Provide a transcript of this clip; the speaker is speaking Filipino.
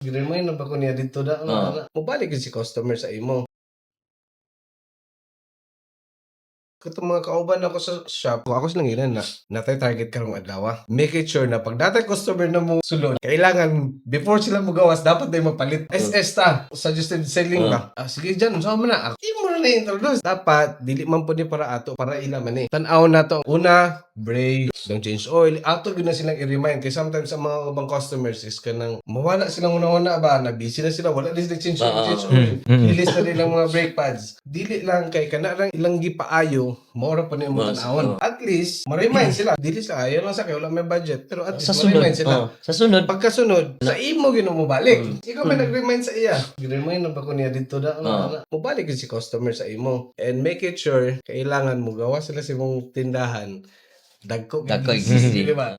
Giremay na ba ko niya dito da mobalik si customer sa imo. Katong mga kauban ako sa shop, kung ako silang ilan na natay target karong adlaw. Make it sure na pag datay customer na mo sulod, kailangan before sila mo gawas dapat day mapalit. SS ta, suggested selling ba? Sige dyan, saan mo na? Imo na na-introduce. Dapat dili man po ni para ato para ila man eh. Tan-aw na to. Una, brake, don't change oil. Ato gyud na silang i-remind kay sometimes sa mga ubang customers is kanang mawala silang una-una ba na busy na sila wala din sila change oil. Release na nilang mga brake pads. Dili lang kay kana lang ilang gipaayo mora pa niyo mo tanawon. At least, ma-remind sila. Dili sila, ayaw lang sa kaya wala may budget. Pero at least, ma-remind sila. Sa sunod. Pagkasunod, sa imo gino mo balik. Ikaw may nag-remind sa iya. Remind na ba ko niya dito da. Mubalik si customer sa imo. And make it sure, kailangan mo gawa sila sa imong tindahan. Dagko. Dagko existing. Di ba?